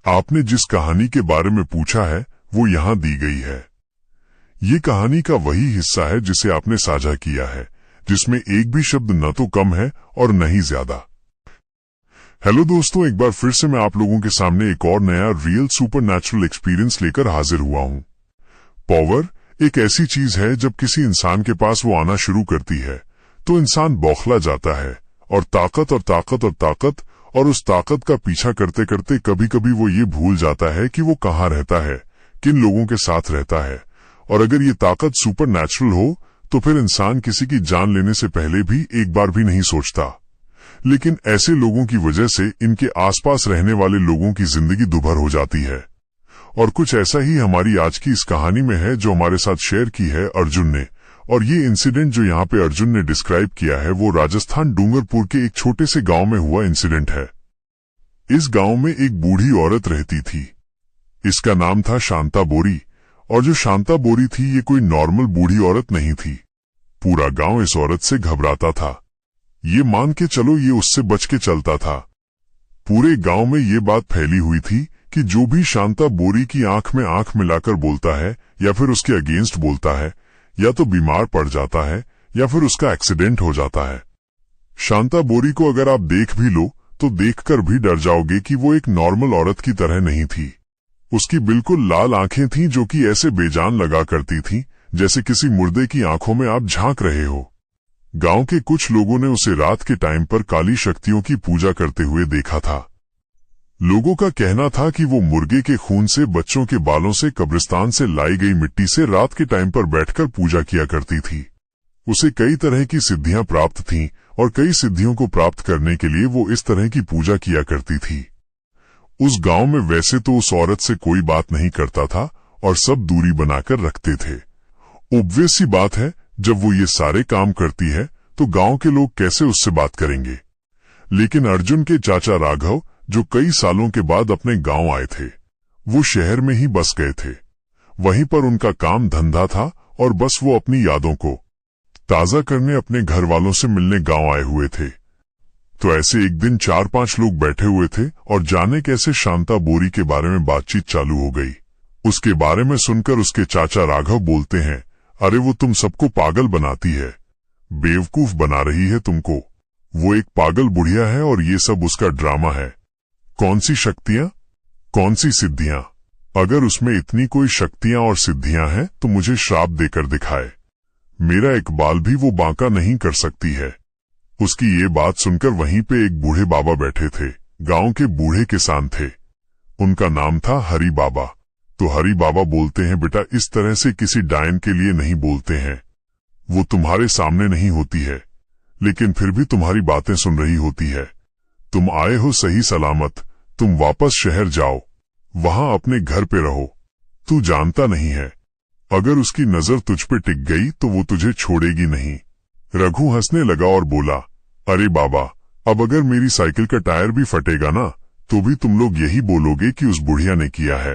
आपने जिस कहानी के बारे में पूछा है वो यहाँ दी गई है। ये कहानी का वही हिस्सा है जिसे आपने साझा किया है, जिसमें एक भी शब्द न तो कम है और न ही ज्यादा। हेलो दोस्तों, एक बार फिर से मैं आप लोगों के सामने एक और नया रियल सुपरनैचुरल एक्सपीरियंस लेकर हाजिर हुआ हूँ। पावर एक ऐसी चीज है, जब किसी इंसान के पास वो आना शुरू करती है तो इंसान बौखला जाता है, और ताकत और उस ताकत का पीछा करते करते कभी कभी वो ये भूल जाता है कि वो कहाँ रहता है, किन लोगों के साथ रहता है। और अगर ये ताकत सुपरनैचुरल हो तो फिर इंसान किसी की जान लेने से पहले भी एक बार भी नहीं सोचता। लेकिन ऐसे लोगों की वजह से इनके आसपास रहने वाले लोगों की जिंदगी दुभर हो जाती है। और कुछ ऐसा ही हमारी आज की इस कहानी में है, जो हमारे साथ शेयर की है अर्जुन ने। और ये इंसिडेंट जो यहाँ पे अर्जुन ने डिस्क्राइब किया है वो राजस्थान डूंगरपुर के एक छोटे से गांव में हुआ इंसिडेंट है। इस गांव में एक बूढ़ी औरत रहती थी। इसका नाम था शांता बोरी। और जो शांता बोरी थी ये कोई नॉर्मल बूढ़ी औरत नहीं थी। पूरा गांव इस औरत से घबराता था। ये मान के चलो ये उससे बच के चलता था। पूरे गांव में ये बात फैली हुई थी कि जो भी शांता बोरी की आंख में आंख मिलाकर बोलता है या फिर उसके अगेंस्ट बोलता है, या तो बीमार पड़ जाता है या फिर उसका एक्सीडेंट हो जाता है। शांता बोरी को अगर आप देख भी लो तो देखकर भी डर जाओगे कि वो एक नॉर्मल औरत की तरह नहीं थी। उसकी बिल्कुल लाल आंखें थीं, जो कि ऐसे बेजान लगा करती थीं जैसे किसी मुर्दे की आंखों में आप झांक रहे हो। गांव के कुछ लोगों ने उसे रात के टाइम पर काली शक्तियों की पूजा करते हुए देखा था। लोगों का कहना था कि वो मुर्गे के खून से, बच्चों के बालों से, कब्रिस्तान से लाई गई मिट्टी से रात के टाइम पर बैठकर पूजा किया करती थी। उसे कई तरह की सिद्धियां प्राप्त थीं और कई सिद्धियों को प्राप्त करने के लिए वो इस तरह की पूजा किया करती थी। उस गांव में वैसे तो उस औरत से कोई बात नहीं करता था और सब दूरी बनाकर रखते थे। ऑब्वियस सी बात है, जब वो ये सारे काम करती है तो गांव के लोग कैसे उससे बात करेंगे। लेकिन अर्जुन के चाचा राघव, जो कई सालों के बाद अपने गांव आए थे, वो शहर में ही बस गए थे। वहीं पर उनका काम धंधा था और बस वो अपनी यादों को ताजा करने अपने घर वालों से मिलने गांव आए हुए थे। तो ऐसे एक दिन 4-5 लोग बैठे हुए थे और जाने कैसे शांता बोरी के बारे में बातचीत चालू हो गई। उसके बारे में सुनकर उसके चाचा राघव बोलते हैं, अरे वो तुम सबको पागल बनाती है, बेवकूफ बना रही है तुमको। वो एक पागल बुढ़िया है और ये सब उसका ड्रामा है। कौन सी शक्तियां, कौन सी सिद्धियां? अगर उसमें इतनी कोई शक्तियां और सिद्धियां हैं तो मुझे श्राप देकर दिखाए। मेरा इकबाल भी वो बांका नहीं कर सकती है। उसकी ये बात सुनकर वहीं पे एक बूढ़े बाबा बैठे थे। गांव के बूढ़े किसान थे। उनका नाम था हरी बाबा। तो हरी बाबा बोलते हैं, बेटा इस तरह से किसी डायन के लिए नहीं बोलते हैं। वो तुम्हारे सामने नहीं होती है, लेकिन फिर भी तुम्हारी बातें सुन रही होती है। तुम आए हो सही सलामत, तुम वापस शहर जाओ, वहां अपने घर पे रहो। तू जानता नहीं है, अगर उसकी नजर तुझ पे टिक गई तो वो तुझे छोड़ेगी नहीं। रघु हंसने लगा और बोला, अरे बाबा, अब अगर मेरी साइकिल का टायर भी फटेगा ना तो भी तुम लोग यही बोलोगे कि उस बुढ़िया ने किया है।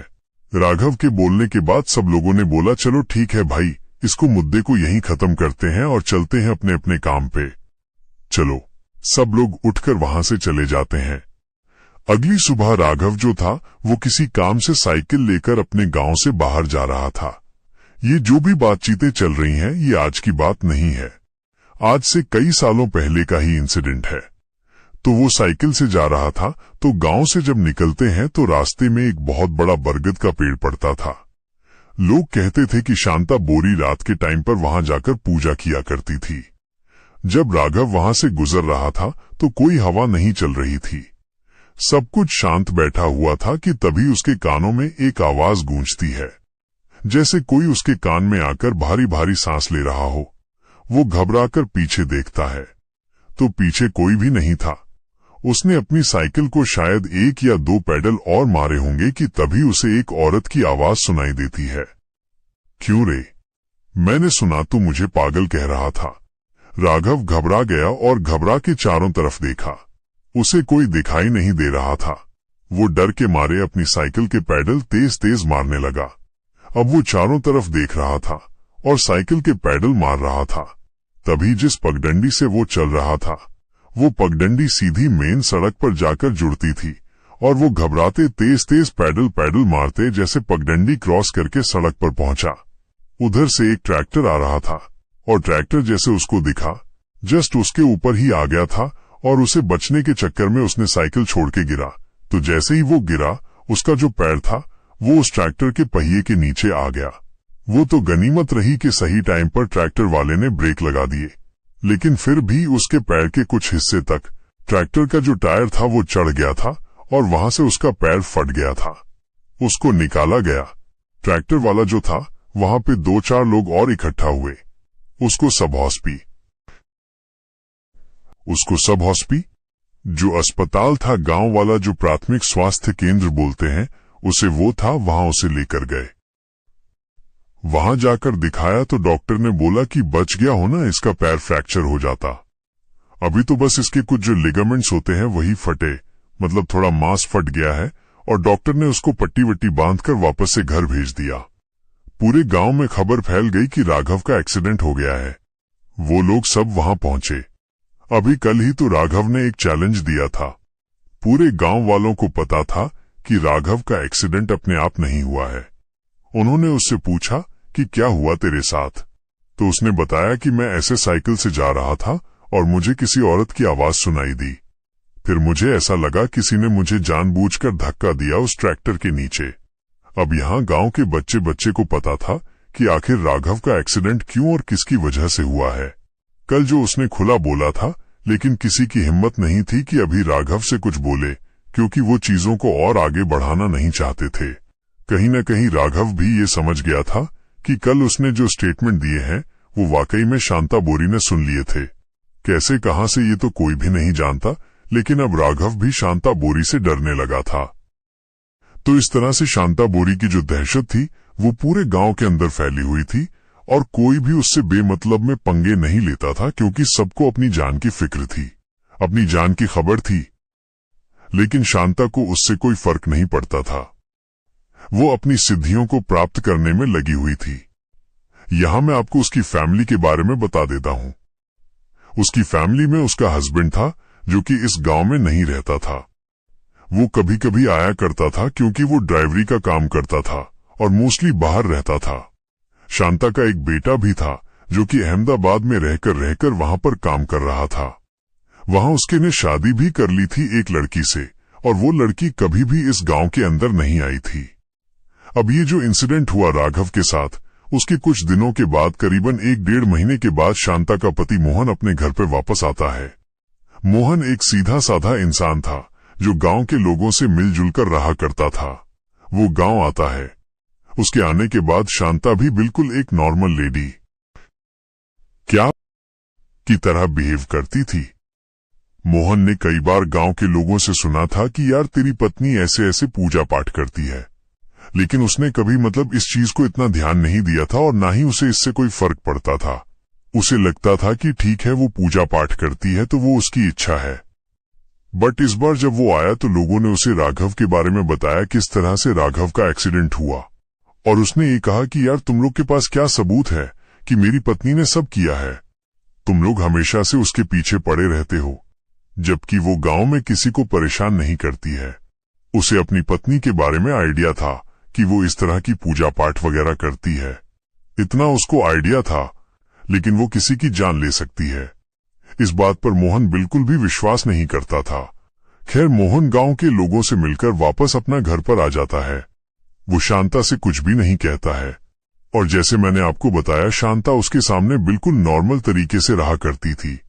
राघव के बोलने के बाद सब लोगों ने बोला, चलो ठीक है भाई, इसको मुद्दे को यहीं खत्म करते हैं और चलते हैं अपने अपने काम पे। चलो। सब लोग उठकर वहां से चले जाते हैं। अगली सुबह राघव जो था वो किसी काम से साइकिल लेकर अपने गांव से बाहर जा रहा था। ये जो भी बातचीतें चल रही हैं ये आज की बात नहीं है, आज से कई सालों पहले का ही इंसिडेंट है। तो वो साइकिल से जा रहा था, तो गांव से जब निकलते हैं तो रास्ते में एक बहुत बड़ा बरगद का पेड़ पड़ता था। लोग कहते थे कि शांता बोरी रात के टाइम पर वहां जाकर पूजा किया करती थी। जब राघव वहां से गुजर रहा था तो कोई हवा नहीं चल रही थी। सब कुछ शांत बैठा हुआ था कि तभी उसके कानों में एक आवाज गूंजती है, जैसे कोई उसके कान में आकर भारी भारी सांस ले रहा हो। वो घबराकर पीछे देखता है तो पीछे कोई भी नहीं था। उसने अपनी साइकिल को शायद 1 या 2 पैडल और मारे होंगे कि तभी उसे एक औरत की आवाज सुनाई देती है, क्यों रे? मैंने सुना तू मुझे पागल कह रहा था। राघव घबरा गया और घबरा के चारों तरफ देखा। उसे कोई दिखाई नहीं दे रहा था। वो डर के मारे अपनी साइकिल के पैडल तेज तेज मारने लगा। अब वो चारों तरफ देख रहा था और साइकिल के पैडल मार रहा था। तभी जिस पगडंडी से वो चल रहा था वो पगडंडी सीधी मेन सड़क पर जाकर जुड़ती थी और वो घबराते तेज तेज पैडल मारते जैसे पगडंडी क्रॉस करके सड़क पर पहुंचा। उधर से एक ट्रैक्टर आ रहा था और ट्रैक्टर जैसे उसको दिखा जस्ट उसके ऊपर ही आ गया था और उसे बचने के चक्कर में उसने साइकिल छोड़ के गिरा। तो जैसे ही वो गिरा उसका जो पैर था वो उस ट्रैक्टर के पहिए के नीचे आ गया। वो तो गनीमत रही कि सही टाइम पर ट्रैक्टर वाले ने ब्रेक लगा दिए, लेकिन फिर भी उसके पैर के कुछ हिस्से तक ट्रैक्टर का जो टायर था वो चढ़ गया था और वहां से उसका पैर फट गया था। उसको निकाला गया। ट्रैक्टर वाला जो था वहां पे 2-4 लोग और इकट्ठा हुए। उसको सब हॉस्पी जो अस्पताल था, गांव वाला जो प्राथमिक स्वास्थ्य केंद्र बोलते हैं उसे, वो था, वहां उसे लेकर गए। वहां जाकर दिखाया तो डॉक्टर ने बोला कि बच गया हो ना, इसका पैर फ्रैक्चर हो जाता। अभी तो बस इसके कुछ जो लिगामेंट्स होते हैं वही फटे, मतलब थोड़ा मांस फट गया है, और डॉक्टर ने उसको पट्टी वट्टी बांधकर वापस से घर भेज दिया। पूरे गांव में खबर फैल गई कि राघव का एक्सीडेंट हो गया है। वो लोग सब वहां पहुंचे। अभी कल ही तो राघव ने एक चैलेंज दिया था। पूरे गांव वालों को पता था कि राघव का एक्सीडेंट अपने आप नहीं हुआ है। उन्होंने उससे पूछा कि क्या हुआ तेरे साथ, तो उसने बताया कि मैं ऐसे साइकिल से जा रहा था और मुझे किसी औरत की आवाज सुनाई दी। फिर मुझे ऐसा लगा किसी ने मुझे जानबूझकर धक्का दिया उस ट्रैक्टर के नीचे। अब यहाँ गांव के बच्चे को पता था कि आखिर राघव का एक्सीडेंट क्यों और किसकी वजह से हुआ है। कल जो उसने खुला बोला था, लेकिन किसी की हिम्मत नहीं थी कि अभी राघव से कुछ बोले, क्योंकि वो चीजों को और आगे बढ़ाना नहीं चाहते थे। कहीं न कहीं राघव भी ये समझ गया था कि कल उसने जो स्टेटमेंट दिए हैं वो वाकई में शांता बोरी ने सुन लिए थे। कैसे कहां से ये तो कोई भी नहीं जानता, लेकिन अब राघव भी शांता बोरी से डरने लगा था। तो इस तरह से शांता बोरी की जो दहशत थी वो पूरे गांव के अंदर फैली हुई थी और कोई भी उससे बेमतलब में पंगे नहीं लेता था, क्योंकि सबको अपनी जान की फिक्र थी, अपनी जान की खबर थी। लेकिन शांता को उससे कोई फर्क नहीं पड़ता था। वो अपनी सिद्धियों को प्राप्त करने में लगी हुई थी। यहां मैं आपको उसकी फैमिली के बारे में बता देता हूं। उसकी फैमिली में उसका हस्बैंड था जो कि इस गांव में नहीं रहता था। वो कभी कभी आया करता था क्योंकि वो ड्राइवरी का काम करता था और मोस्टली बाहर रहता था। शांता का एक बेटा भी था जो कि अहमदाबाद में रहकर वहां पर काम कर रहा था। वहां उसके ने शादी भी कर ली थी एक लड़की से, और वो लड़की कभी भी इस गांव के अंदर नहीं आई थी। अब ये जो इंसिडेंट हुआ राघव के साथ, उसके कुछ दिनों के बाद, करीबन 1-1.5 महीने के बाद, शांता का पति मोहन अपने घर पर वापस आता है। मोहन एक सीधा साधा इंसान था जो गांव के लोगों से मिलजुल कर रहा करता था। वो गांव आता है। उसके आने के बाद शांता भी बिल्कुल एक नॉर्मल लेडी क्या की तरह बिहेव करती थी। मोहन ने कई बार गांव के लोगों से सुना था कि यार तेरी पत्नी ऐसे ऐसे पूजा पाठ करती है, लेकिन उसने कभी मतलब इस चीज को इतना ध्यान नहीं दिया था और ना ही उसे इससे कोई फर्क पड़ता था। उसे लगता था कि ठीक है वो पूजा पाठ करती है तो वो उसकी इच्छा है। बट इस बार जब वो आया तो लोगों ने उसे राघव के बारे में बताया किस तरह से राघव का एक्सीडेंट हुआ, और उसने ये कहा कि यार तुम लोग के पास क्या सबूत है कि मेरी पत्नी ने सब किया है। तुम लोग हमेशा से उसके पीछे पड़े रहते हो, जबकि वो गांव में किसी को परेशान नहीं करती है। उसे अपनी पत्नी के बारे में आइडिया था कि वो इस तरह की पूजा पाठ वगैरह करती है। इतना उसको आइडिया था, लेकिन वो किसी की जान ले सकती है, इस बात पर मोहन बिल्कुल भी विश्वास नहीं करता था। खैर, मोहन गांव के लोगों से मिलकर वापस अपना घर पर आ जाता है। वो शांता से कुछ भी नहीं कहता है, और जैसे मैंने आपको बताया, शांता उसके सामने बिल्कुल नॉर्मल तरीके से रहा करती थी।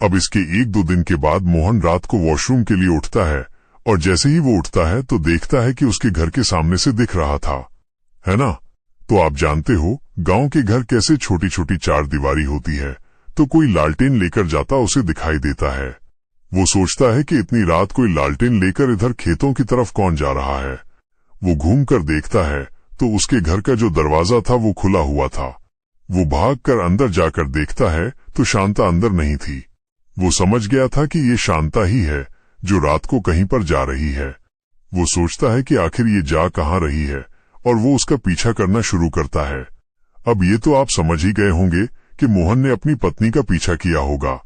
अब इसके 1-2 दिन के बाद मोहन रात को वॉशरूम के लिए उठता है, और जैसे ही वो उठता है तो देखता है कि उसके घर के सामने से दिख रहा था, है ना। तो आप जानते हो गांव के घर कैसे छोटी छोटी 4 दीवारी होती है, तो कोई लालटेन लेकर जाता उसे दिखाई देता है। वो सोचता है कि इतनी रात कोई लालटेन लेकर इधर खेतों की तरफ कौन जा रहा है। वो घूमकर देखता है तो उसके घर का जो दरवाजा था वो खुला हुआ था। वो भागकर अंदर जाकर देखता है तो शांता अंदर नहीं थी। वो समझ गया था कि ये शांता ही है जो रात को कहीं पर जा रही है। वो सोचता है कि आखिर ये जा कहां रही है, और वो उसका पीछा करना शुरू करता है। अब ये तो आप समझ ही गए होंगे कि मोहन ने अपनी पत्नी का पीछा किया होगा,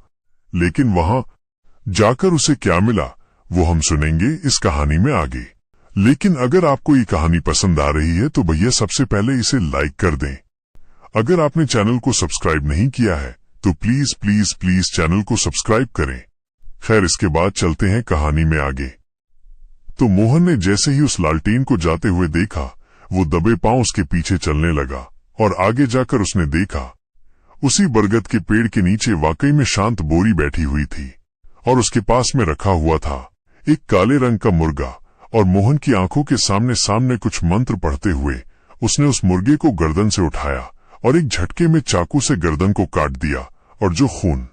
लेकिन वहां जाकर उसे क्या मिला वो हम सुनेंगे इस कहानी में आगे। लेकिन अगर आपको ये कहानी पसंद आ रही है तो भैया सबसे पहले इसे लाइक कर दें। अगर आपने चैनल को सब्सक्राइब नहीं किया है तो प्लीज प्लीज प्लीज चैनल को सब्सक्राइब करें। खैर, इसके बाद चलते हैं कहानी में आगे। तो मोहन ने जैसे ही उस लालटेन को जाते हुए देखा, वो दबे पांव उसके पीछे चलने लगा और आगे जाकर उसने देखा उसी बरगद के पेड़ के नीचे वाकई में शांत बोरी बैठी हुई थी और उसके पास में रखा हुआ था एक काले रंग का मुर्गा। और मोहन की आंखों के सामने सामने कुछ मंत्र पढ़ते हुए उसने उस मुर्गे को गर्दन से उठाया और एक झटके में चाकू से गर्दन को काट दिया और जो खून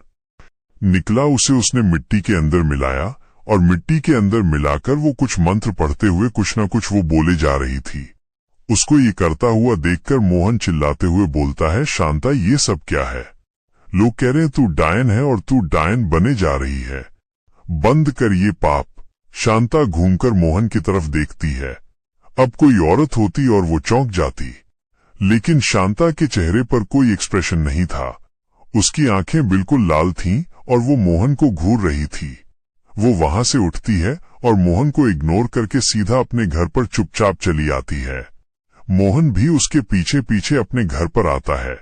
निकला उसे उसने मिट्टी के अंदर मिलाया और मिट्टी के अंदर मिलाकर वो कुछ मंत्र पढ़ते हुए कुछ न कुछ वो बोले जा रही थी। उसको ये करता हुआ देखकर मोहन चिल्लाते हुए बोलता है, शांता ये सब क्या है? लोग कह रहे हैं तू डायन है और तू डायन बने जा रही है, बंद कर ये पाप। शांता घूमकर मोहन की तरफ देखती है। अब कोई औरत होती और वो चौंक जाती, लेकिन शांता के चेहरे पर कोई एक्सप्रेशन नहीं था। उसकी आंखें बिल्कुल लाल थीं और वो मोहन को घूर रही थी। वो वहां से उठती है और मोहन को इग्नोर करके सीधा अपने घर पर चुपचाप चली आती है। मोहन भी उसके पीछे पीछे अपने घर पर आता है।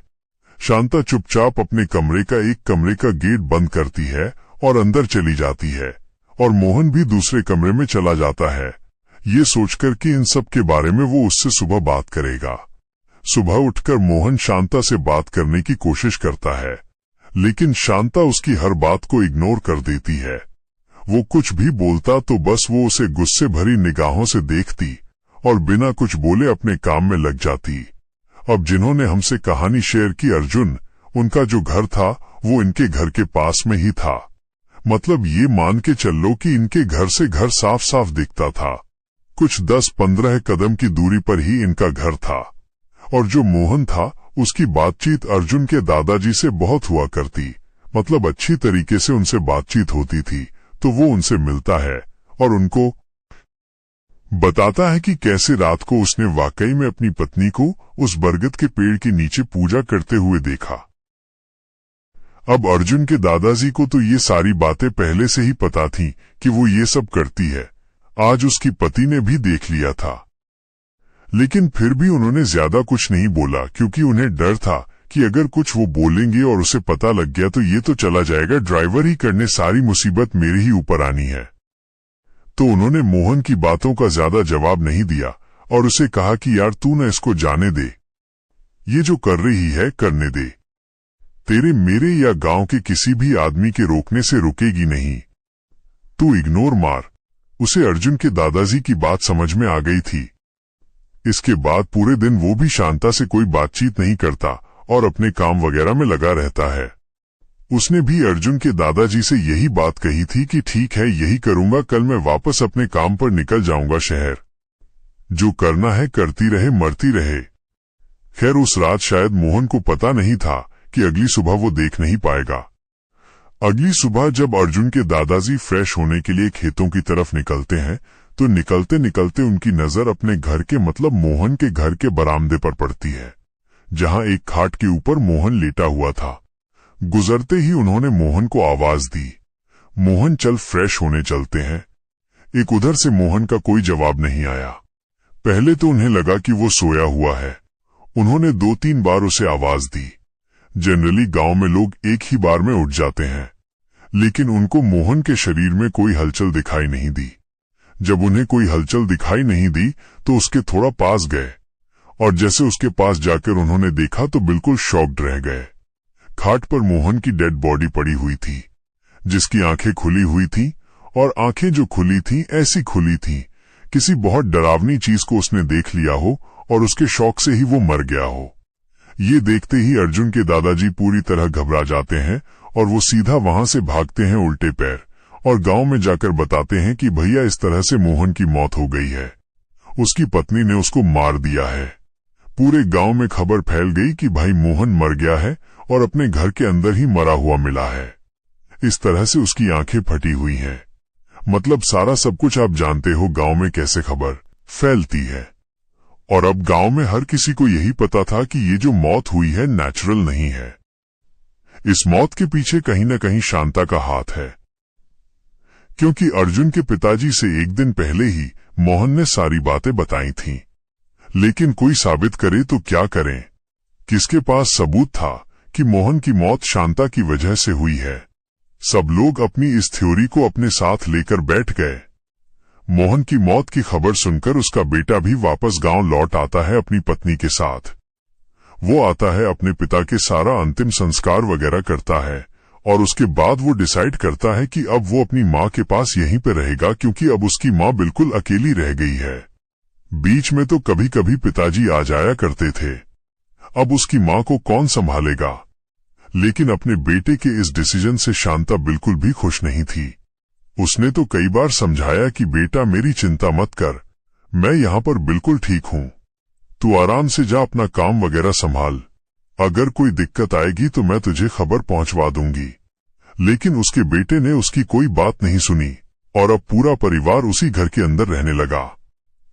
शांता चुपचाप अपने कमरे का गेट बंद करती है और अंदर चली जाती है और मोहन भी दूसरे कमरे में चला जाता है, ये सोचकर कि इन सब के बारे में वो उससे सुबह बात करेगा। सुबह उठकर मोहन शांता से बात करने की कोशिश करता है, लेकिन शांता उसकी हर बात को इग्नोर कर देती है। वो कुछ भी बोलता तो बस वो उसे गुस्से भरी निगाहों से देखती और बिना कुछ बोले अपने काम में लग जाती। अब जिन्होंने हमसे कहानी शेयर की अर्जुन, उनका जो घर था वो इनके घर के पास में ही था। मतलब ये मान के चल लो कि इनके घर से घर साफ साफ दिखता था। कुछ 10-15 कदम की दूरी पर ही इनका घर था। और जो मोहन था उसकी बातचीत अर्जुन के दादाजी से बहुत हुआ करती, मतलब अच्छी तरीके से उनसे बातचीत होती थी। तो वो उनसे मिलता है और उनको बताता है कि कैसे रात को उसने वाकई में अपनी पत्नी को उस बरगद के पेड़ के नीचे पूजा करते हुए देखा। अब अर्जुन के दादाजी को तो ये सारी बातें पहले से ही पता थी कि वो ये सब करती है। आज उसकी पति ने भी देख लिया था, लेकिन फिर भी उन्होंने ज्यादा कुछ नहीं बोला, क्योंकि उन्हें डर था कि अगर कुछ वो बोलेंगे और उसे पता लग गया तो ये तो चला जाएगा ड्राइवर ही करने, सारी मुसीबत मेरे ही ऊपर आनी है। तो उन्होंने मोहन की बातों का ज्यादा जवाब नहीं दिया और उसे कहा कि यार तू न इसको जाने दे, ये जो कर रही है करने दे, तेरे मेरे या गांव के किसी भी आदमी के रोकने से रुकेगी नहीं, तू इग्नोर मार। उसे अर्जुन के दादाजी की बात समझ में आ गई थी। इसके बाद पूरे दिन वो भी शांता से कोई बातचीत नहीं करता और अपने काम वगैरह में लगा रहता है। उसने भी अर्जुन के दादाजी से यही बात कही थी कि ठीक है यही करूंगा, कल मैं वापस अपने काम पर निकल जाऊंगा शहर, जो करना है करती रहे मरती रहे। खैर उस रात शायद मोहन को पता नहीं था कि अगली सुबह वो देख नहीं पाएगा। अगली सुबह जब अर्जुन के दादाजी फ्रेश होने के लिए खेतों की तरफ निकलते हैं तो निकलते निकलते उनकी नजर अपने घर के मतलब मोहन के घर के बरामदे पर पड़ती है, जहां एक खाट के ऊपर मोहन लेटा हुआ था। गुजरते ही उन्होंने मोहन को आवाज दी, मोहन चल फ्रेश होने चलते हैं। एक उधर से मोहन का कोई जवाब नहीं आया। पहले तो उन्हें लगा कि वो सोया हुआ है। उन्होंने 2-3 बार उसे आवाज दी। जनरली गांव में लोग एक ही बार में उठ जाते हैं, लेकिन उनको मोहन के शरीर में कोई हलचल दिखाई नहीं दी। जब उन्हें कोई हलचल दिखाई नहीं दी तो उसके थोड़ा पास गए और जैसे उसके पास जाकर उन्होंने देखा तो बिल्कुल शॉक्ड रह गए। खाट पर मोहन की डेड बॉडी पड़ी हुई थी, जिसकी आंखें खुली हुई थी और आंखें जो खुली थीं ऐसी खुली थीं किसी बहुत डरावनी चीज को उसने देख लिया हो और उसके शौक से ही वो मर गया हो। ये देखते ही अर्जुन के दादाजी पूरी तरह घबरा जाते हैं और वो सीधा वहां से भागते हैं उल्टे पैर और गांव में जाकर बताते हैं कि भैया इस तरह से मोहन की मौत हो गई है, उसकी पत्नी ने उसको मार दिया है। पूरे गांव में खबर फैल गई कि भाई मोहन मर गया है और अपने घर के अंदर ही मरा हुआ मिला है। इस तरह से उसकी आंखें फटी हुई हैं। मतलब सारा सब कुछ आप जानते हो गांव में कैसे खबर फैलती है। और अब गांव में हर किसी को यही पता था कि ये जो मौत हुई है नेचुरल नहीं है, इस मौत के पीछे कहीं न कहीं शांता का हाथ है। क्योंकि अर्जुन के पिताजी से एक दिन पहले ही मोहन ने सारी बातें बताई थीं। लेकिन कोई साबित करे तो क्या करें? किसके पास सबूत था कि मोहन की मौत शांता की वजह से हुई है? सब लोग अपनी इस थ्योरी को अपने साथ लेकर बैठ गए। मोहन की मौत की खबर सुनकर उसका बेटा भी वापस गांव लौट आता है अपनी पत्नी के साथ। वो आता है, अपने पिता के सारा अंतिम संस्कार वगैरह करता है और उसके बाद वो डिसाइड करता है कि अब वो अपनी माँ के पास यहीं पे रहेगा, क्योंकि अब उसकी माँ बिल्कुल अकेली रह गई है। बीच में तो कभी कभी पिताजी आ जाया करते थे, अब उसकी माँ को कौन संभालेगा? लेकिन अपने बेटे के इस डिसीजन से शांता बिल्कुल भी खुश नहीं थी। उसने तो कई बार समझाया कि बेटा मेरी चिंता मत कर, मैं यहाँ पर बिल्कुल ठीक हूँ, तू आराम से जा, अपना काम वगैरह संभाल, अगर कोई दिक्कत आएगी तो मैं तुझे खबर पहुंचवा दूंगी। लेकिन उसके बेटे ने उसकी कोई बात नहीं सुनी और अब पूरा परिवार उसी घर के अंदर रहने लगा।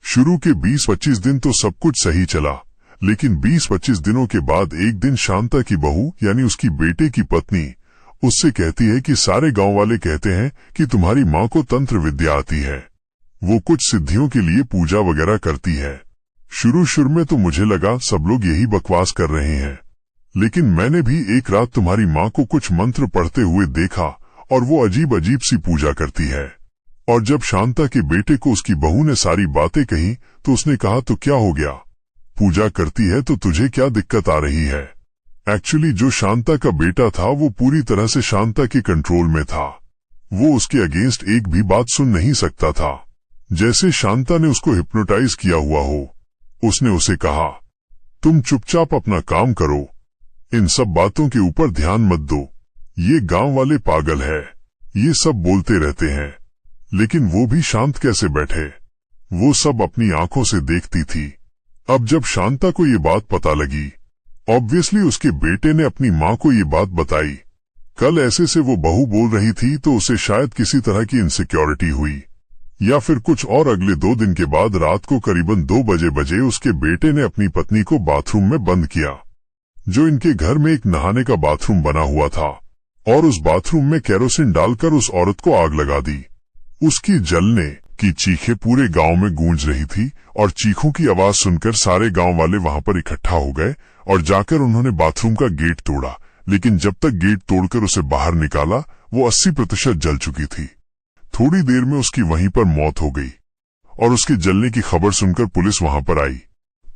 शुरू के 20-25 दिन तो सब कुछ सही चला, लेकिन 20-25 दिनों के बाद एक दिन शांता की बहू यानी उसकी बेटे की पत्नी उससे कहती है कि सारे गांव वाले कहते हैं कि तुम्हारी माँ को तंत्र विद्या आती है, वो कुछ सिद्धियों के लिए पूजा वगैरह करती है। शुरू में तो मुझे लगा सब लोग यही बकवास कर रहे हैं, लेकिन मैंने भी एक रात तुम्हारी माँ को कुछ मंत्र पढ़ते हुए देखा और वो अजीब अजीब सी पूजा करती है। और जब शांता के बेटे को उसकी बहू ने सारी बातें कही तो उसने कहा, तो क्या हो गया, पूजा करती है तो तुझे क्या दिक्कत आ रही है? एक्चुअली जो शांता का बेटा था वो पूरी तरह से शांता के कंट्रोल में था, वो उसके अगेंस्ट एक भी बात सुन नहीं सकता था, जैसे शांता ने उसको हिप्नोटाइज किया हुआ हो। उसने उसे कहा, तुम चुपचाप अपना काम करो, इन सब बातों के ऊपर ध्यान मत दो, ये गांव वाले पागल है, ये सब बोलते रहते हैं। लेकिन वो भी शांत कैसे बैठे, वो सब अपनी आंखों से देखती थी। अब जब शांता को ये बात पता लगी, ऑब्वियसली उसके बेटे ने अपनी माँ को ये बात बताई। कल ऐसे से वो बहू बोल रही थी तो उसे शायद किसी तरह की इनसिक्योरिटी हुई या फिर कुछ और। अगले 2 दिन के बाद रात को करीबन 2 बजे उसके बेटे ने अपनी पत्नी को बाथरूम में बंद किया, जो इनके घर में एक नहाने का बाथरूम बना हुआ था, और उस बाथरूम में केरोसिन डालकर उस औरत को आग लगा दी। उसकी जलने की चीखें पूरे गांव में गूंज रही थी और चीखों की आवाज सुनकर सारे गांव वाले वहां पर इकट्ठा हो गए और जाकर उन्होंने बाथरूम का गेट तोड़ा। लेकिन जब तक गेट तोड़कर उसे बाहर निकाला वो 80% जल चुकी थी। थोड़ी देर में उसकी वहीं पर मौत हो गई और उसके जलने की खबर सुनकर पुलिस वहां पर आई।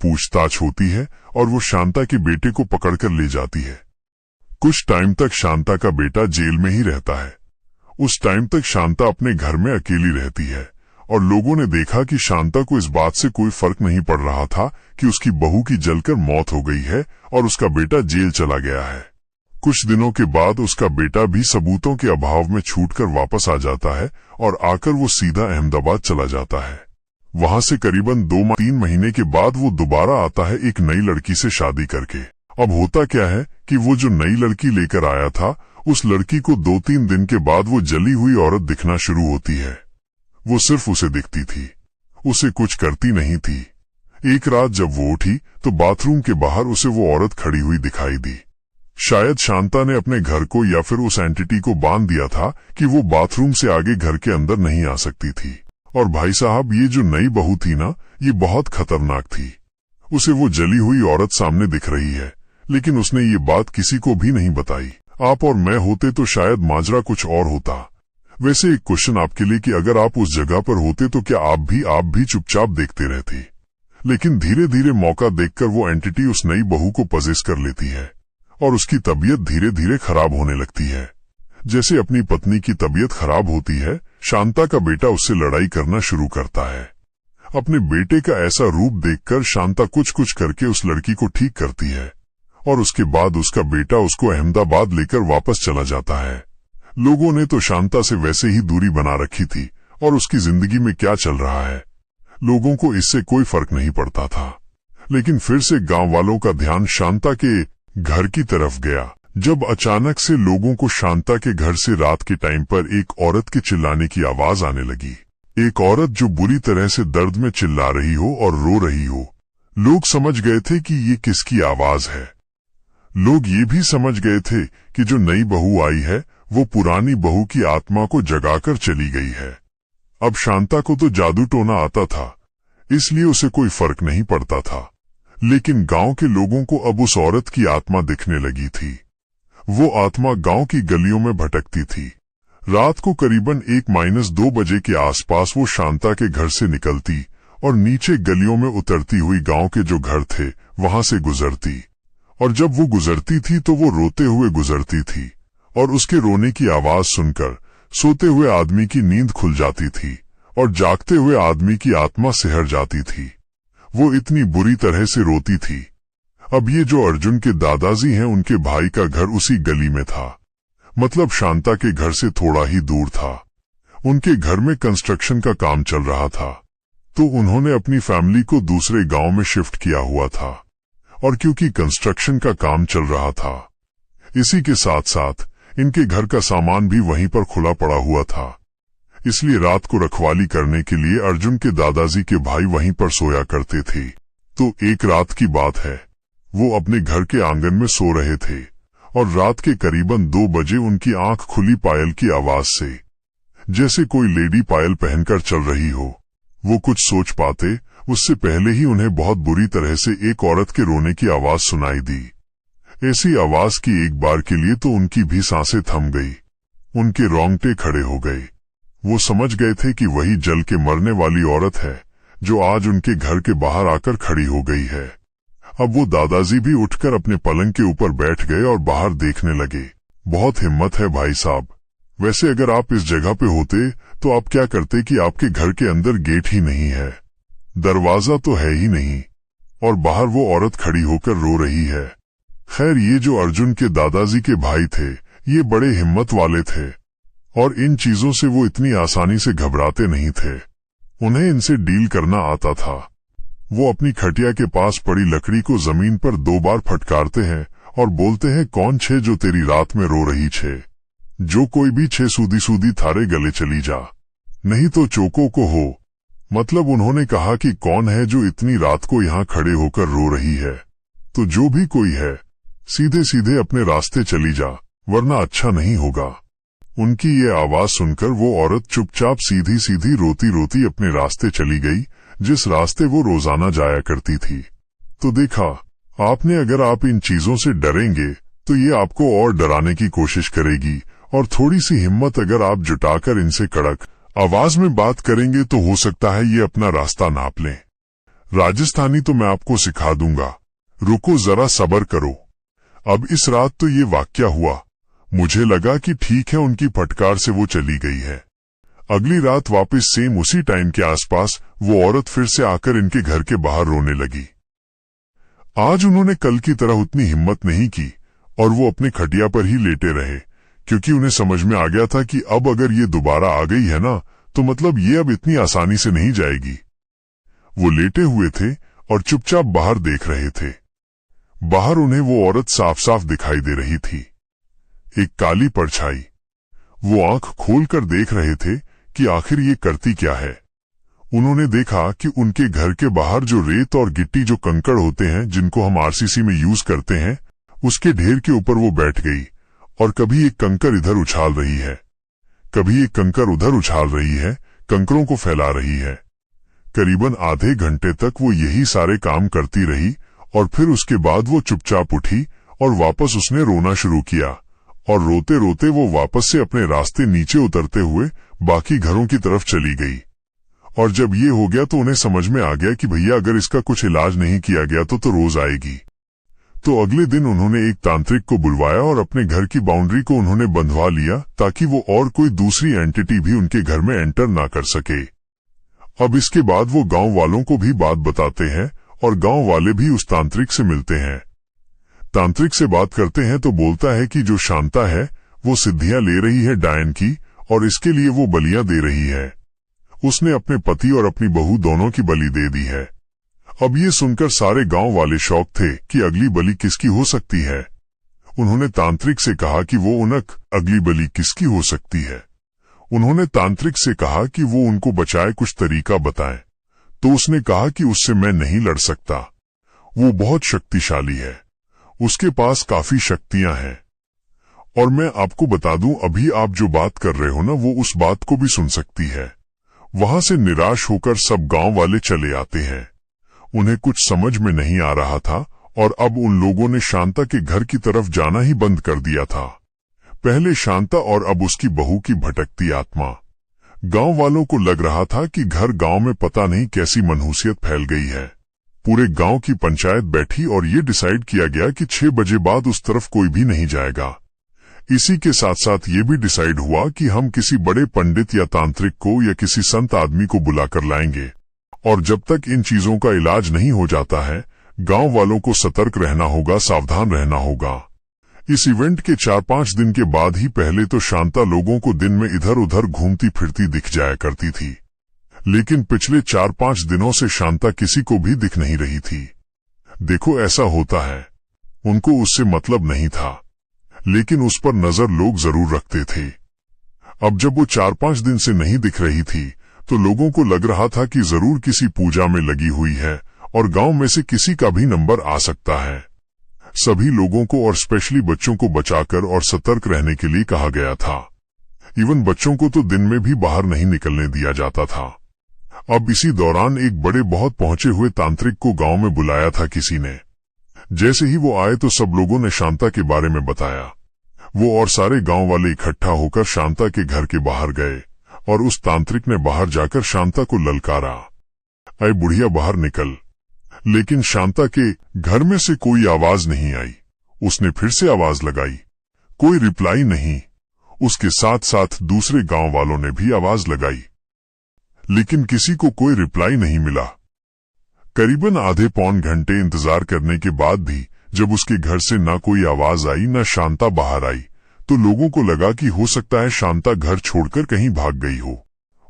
पूछताछ होती है और वो शांता के बेटे को पकड़कर ले जाती है। कुछ टाइम तक शांता का बेटा जेल में ही रहता है। उस टाइम तक शांता अपने घर में अकेली रहती है और लोगों ने देखा कि शांता को इस बात से कोई फर्क नहीं पड़ रहा था कि उसकी बहू की जलकर मौत हो गई है और उसका बेटा जेल चला गया है। कुछ दिनों के बाद उसका बेटा भी सबूतों के अभाव में छूटकर वापस आ जाता है और आकर वो सीधा अहमदाबाद चला जाता है। वहां से करीबन 2-3 महीने के बाद वो दोबारा आता है एक नई लड़की से शादी करके। अब होता क्या है कि वो जो नई लड़की लेकर आया था, उस लड़की को 2-3 दिन के बाद वो जली हुई औरत दिखना शुरू होती है। वो सिर्फ उसे दिखती थी, उसे कुछ करती नहीं थी। एक रात जब वो उठी तो बाथरूम के बाहर उसे वो औरत खड़ी हुई दिखाई दी। शायद शांता ने अपने घर को या फिर उस एंटिटी को बांध दिया था कि वो बाथरूम से आगे घर के अंदर नहीं आ सकती थी। और भाई साहब, ये जो नई बहू थी ना, ये बहुत खतरनाक थी। उसे वो जली हुई औरत सामने दिख रही है, लेकिन उसने ये बात किसी को भी नहीं बताई। आप और मैं होते तो शायद माजरा कुछ और होता। वैसे एक क्वेश्चन आपके लिए कि अगर आप उस जगह पर होते तो क्या आप भी चुपचाप देखते रहते? लेकिन धीरे धीरे मौका देखकर वो एंटिटी उस नई बहू को पजेस कर लेती है और उसकी तबीयत धीरे धीरे खराब होने लगती है। जैसे अपनी पत्नी की तबीयत खराब होती है, शांता का बेटा उससे लड़ाई करना शुरू करता है। अपने बेटे का ऐसा रूप देखकर शांता कुछ करके उस लड़की को ठीक करती है और उसके बाद उसका बेटा उसको अहमदाबाद लेकर वापस चला जाता है। लोगों ने तो शांता से वैसे ही दूरी बना रखी थी और उसकी जिंदगी में क्या चल रहा है, लोगों को इससे कोई फर्क नहीं पड़ता था। लेकिन फिर से गांव वालों का ध्यान शांता के घर की तरफ गया, जब अचानक से लोगों को शांता के घर से रात के टाइम पर एक औरत के चिल्लाने की आवाज आने लगी। एक औरत जो बुरी तरह से दर्द में चिल्ला रही हो और रो रही हो। लोग समझ गए थे कि ये किसकी आवाज है। लोग ये भी समझ गए थे कि जो नई बहू आई है वो पुरानी बहू की आत्मा को जगाकर चली गई है। अब शांता को तो जादू टोना आता था, इसलिए उसे कोई फर्क नहीं पड़ता था, लेकिन गांव के लोगों को अब उस औरत की आत्मा दिखने लगी थी। वो आत्मा गांव की गलियों में भटकती थी। रात को करीबन 1-2 बजे के आसपास वो शांता के घर से निकलती और नीचे गलियों में उतरती हुई गांव के जो घर थे वहां से गुजरती। और जब वो गुजरती थी तो वो रोते हुए गुजरती थी, और उसके रोने की आवाज सुनकर सोते हुए आदमी की नींद खुल जाती थी और जागते हुए आदमी की आत्मा सिहर जाती थी। वो इतनी बुरी तरह से रोती थी। अब ये जो अर्जुन के दादाजी हैं, उनके भाई का घर उसी गली में था, मतलब शांता के घर से थोड़ा ही दूर था। उनके घर में कंस्ट्रक्शन का काम चल रहा था, तो उन्होंने अपनी फैमिली को दूसरे गांव में शिफ्ट किया हुआ था। और क्योंकि कंस्ट्रक्शन का काम चल रहा था, इसी के साथ साथ इनके घर का सामान भी वहीं पर खुला पड़ा हुआ था, इसलिए रात को रखवाली करने के लिए अर्जुन के दादाजी के भाई वहीं पर सोया करते थे। तो एक रात की बात है, वो अपने घर के आंगन में सो रहे थे और रात के करीबन 2 बजे उनकी आंख खुली पायल की आवाज से, जैसे कोई लेडी पायल पहनकर चल रही हो। वो कुछ सोच पाते उससे पहले ही उन्हें बहुत बुरी तरह से एक औरत के रोने की आवाज सुनाई दी। ऐसी आवाज की एक बार के लिए तो उनकी भी सांसें थम गई, उनके रोंगटे खड़े हो गए। वो समझ गए थे कि वही जल के मरने वाली औरत है जो आज उनके घर के बाहर आकर खड़ी हो गई है। अब वो दादाजी भी उठकर अपने पलंग के ऊपर बैठ गए और बाहर देखने लगे। बहुत हिम्मत है भाई साहब। वैसे अगर आप इस जगह पे होते तो आप क्या करते कि आपके घर के अंदर गेट ही नहीं है, दरवाजा तो है ही नहीं, और बाहर वो औरत खड़ी होकर रो रही है। खैर, ये जो अर्जुन के दादाजी के भाई थे, ये बड़े हिम्मत वाले थे और इन चीजों से वो इतनी आसानी से घबराते नहीं थे। उन्हें इनसे डील करना आता था। वो अपनी खटिया के पास पड़ी लकड़ी को जमीन पर 2 बार फटकारते हैं और बोलते हैं, कौन छे जो तेरी रात में रो रही छे? जो कोई भी छे सूदी सूदी थारे गले चली जा, नहीं तो चोको को हो। मतलब उन्होंने कहा कि कौन है जो इतनी रात को यहाँ खड़े होकर रो रही है? तो जो भी कोई है, सीधे सीधे अपने रास्ते चली जा, वरना अच्छा नहीं होगा। उनकी ये आवाज सुनकर वो औरत चुपचाप सीधी सीधी रोती रोती अपने रास्ते चली गई, जिस रास्ते वो रोजाना जाया करती थी। तो देखा आपने, अगर आप इन चीजों से डरेंगे तो ये आपको और डराने की कोशिश करेगी, और थोड़ी सी हिम्मत अगर आप जुटाकर इनसे कड़क आवाज में बात करेंगे तो हो सकता है ये अपना रास्ता नाप लें। राजस्थानी तो मैं आपको सिखा दूंगा, रुको जरा सब्र करो। अब इस रात तो ये वाकया हुआ, मुझे लगा कि ठीक है, उनकी फटकार से वो चली गई है। अगली रात वापस सेम उसी टाइम के आसपास वो औरत फिर से आकर इनके घर के बाहर रोने लगी। आज उन्होंने कल की तरह उतनी हिम्मत नहीं की और वो अपने खटिया पर ही लेटे रहे, क्योंकि उन्हें समझ में आ गया था कि अब अगर ये दोबारा आ गई है ना, तो मतलब ये अब इतनी आसानी से नहीं जाएगी। वो लेटे हुए थे और चुपचाप बाहर देख रहे थे। बाहर उन्हें वो औरत साफ साफ दिखाई दे रही थी, एक काली परछाई। वो आंख खोलकर देख रहे थे कि आखिर ये करती क्या है। उन्होंने देखा कि उनके घर के बाहर जो रेत और गिट्टी, जो कंकड़ होते हैं जिनको हम आरसीसी में यूज करते हैं, उसके ढेर के ऊपर वो बैठ गई और कभी एक कंकर इधर उछाल रही है, कभी एक कंकर उधर उछाल रही है, कंकरों को फैला रही है। करीबन आधे घंटे तक वो यही सारे काम करती रही और फिर उसके बाद वो चुपचाप उठी और वापस उसने रोना शुरू किया, और रोते रोते वो वापस से अपने रास्ते नीचे उतरते हुए बाकी घरों की तरफ चली गई। और जब ये हो गया तो उन्हें समझ में आ गया कि भैया अगर इसका कुछ इलाज नहीं किया गया तो रोज आएगी। तो अगले दिन उन्होंने एक तांत्रिक को बुलवाया और अपने घर की बाउंड्री को उन्होंने बंधवा लिया, ताकि वो और कोई दूसरी एंटिटी भी उनके घर में एंटर ना कर सके। अब इसके बाद वो गांव वालों को भी बात बताते हैं और गांव वाले भी उस तांत्रिक से मिलते हैं। तांत्रिक से बात करते हैं तो बोलता है कि जो शांता है वो सिद्धियां ले रही है डायन की, और इसके लिए वो बलियां दे रही है। उसने अपने पति और अपनी बहू दोनों की बलि दे दी है। अब ये सुनकर सारे गांव वाले शौक थे कि अगली बलि किसकी हो सकती है। उन्होंने तांत्रिक से कहा कि वो अगली बलि किसकी हो सकती है। उन्होंने तांत्रिक से कहा कि वो उनको बचाए, कुछ तरीका बताएं। तो उसने कहा कि उससे मैं नहीं लड़ सकता, वो बहुत शक्तिशाली है, उसके पास काफी शक्तियां हैं और मैं आपको बता दूं, अभी आप जो बात कर रहे हो ना, वो उस बात को भी सुन सकती है। वहां से निराश होकर सब गांव वाले चले आते हैं। उन्हें कुछ समझ में नहीं आ रहा था और अब उन लोगों ने शांता के घर की तरफ जाना ही बंद कर दिया था। पहले शांता और अब उसकी बहू की भटकती आत्मा। गांव वालों को लग रहा था कि घर गांव में पता नहीं कैसी मनहूसियत फैल गई है। पूरे गांव की पंचायत बैठी और ये डिसाइड किया गया कि 6 बजे बाद उस तरफ कोई भी नहीं जाएगा। इसी के साथ साथ ये भी डिसाइड हुआ कि हम किसी बड़े पंडित या तांत्रिक को या किसी संत आदमी को बुलाकर लाएंगे, और जब तक इन चीजों का इलाज नहीं हो जाता है, गांव वालों को सतर्क रहना होगा, सावधान रहना होगा। इस इवेंट के 4-5 दिन के बाद ही पहले तो शांता लोगों को दिन में इधर उधर घूमती फिरती दिख जाया करती थी, लेकिन पिछले 4-5 दिनों से शांता किसी को भी दिख नहीं रही थी। देखो, ऐसा होता है, उनको उससे मतलब नहीं था, लेकिन उस पर नजर लोग जरूर रखते थे। अब जब वो 4-5 दिन से नहीं दिख रही थी, तो लोगों को लग रहा था कि जरूर किसी पूजा में लगी हुई है और गांव में से किसी का भी नंबर आ सकता है। सभी लोगों को और स्पेशली बच्चों को बचाकर और सतर्क रहने के लिए कहा गया था। इवन बच्चों को तो दिन में भी बाहर नहीं निकलने दिया जाता था। अब इसी दौरान एक बड़े बहुत पहुंचे हुए तांत्रिक को गांव में बुलाया था किसी ने। जैसे ही वो आए तो सब लोगों ने शांता के बारे में बताया। वो और सारे गांव वाले इकट्ठा होकर शांता के घर के बाहर गए और उस तांत्रिक ने बाहर जाकर शांता को ललकारा, अरे बुढ़िया बाहर निकल। लेकिन शांता के घर में से कोई आवाज नहीं आई। उसने फिर से आवाज लगाई, कोई रिप्लाई नहीं। उसके साथ साथ दूसरे गांव वालों ने भी आवाज लगाई, लेकिन किसी को कोई रिप्लाई नहीं मिला। करीबन आधे पौन घंटे इंतजार करने के बाद भी जब उसके घर से ना कोई आवाज आई, ना शांता बाहर आई, तो लोगों को लगा कि हो सकता है शांता घर छोड़कर कहीं भाग गई हो।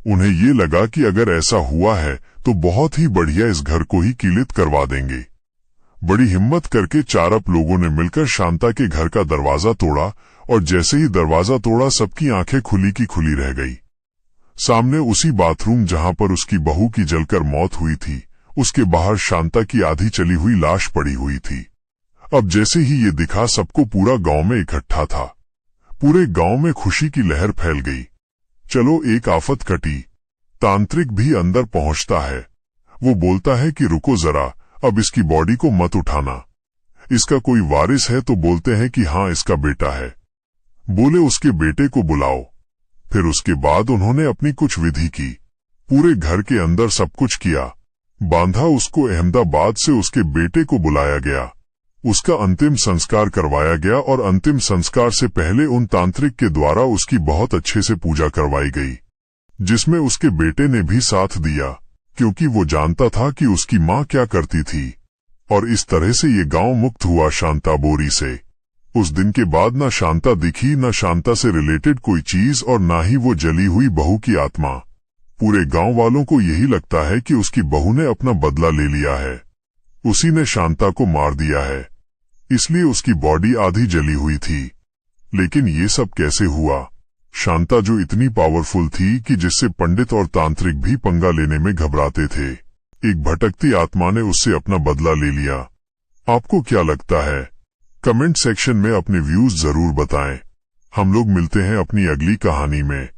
उन्हें ये लगा कि अगर ऐसा हुआ है तो बहुत ही बढ़िया, इस घर को ही कीलित करवा देंगे। बड़ी हिम्मत करके 4 लोगों ने मिलकर शांता के घर का दरवाजा तोड़ा, और जैसे ही दरवाजा तोड़ा सबकी आंखें खुली की खुली रह गई। सामने उसी बाथरूम जहां पर उसकी बहू की जलकर मौत हुई थी, उसके बाहर शांता की आधी चली हुई लाश पड़ी हुई थी। अब जैसे ही ये दिखा, सबको पूरा गांव में इकट्ठा था। पूरे गांव में खुशी की लहर फैल गई। चलो, एक आफत कटी। तांत्रिक भी अंदर पहुंचता है। वो बोलता है कि रुको जरा, अब इसकी बॉडी को मत उठाना। इसका कोई वारिस है? तो बोलते हैं कि हाँ, इसका बेटा है। बोले उसके बेटे को बुलाओ। फिर उसके बाद उन्होंने अपनी कुछ विधि की, पूरे घर के अंदर सब कुछ किया, बांधा उसको। अहमदाबाद से उसके बेटे को बुलाया गया, उसका अंतिम संस्कार करवाया गया, और अंतिम संस्कार से पहले उन तांत्रिक के द्वारा उसकी बहुत अच्छे से पूजा करवाई गई, जिसमें उसके बेटे ने भी साथ दिया, क्योंकि वो जानता था कि उसकी माँ क्या करती थी। और इस तरह से ये गांव मुक्त हुआ शांता बोरी से। उस दिन के बाद ना शांता दिखी, ना शांता से रिलेटेड कोई चीज, और ना ही वो जली हुई बहू की आत्मा। पूरे गांव वालों को यही लगता है कि उसकी बहू ने अपना बदला ले लिया है, उसी ने शांता को मार दिया है, इसलिए उसकी बॉडी आधी जली हुई थी। लेकिन ये सब कैसे हुआ? शांता जो इतनी पावरफुल थी कि जिससे पंडित और तांत्रिक भी पंगा लेने में घबराते थे, एक भटकती आत्मा ने उससे अपना बदला ले लिया। आपको क्या लगता है? कमेंट सेक्शन में अपने व्यूज जरूर बताएं। हम लोग मिलते हैं अपनी अगली कहानी में।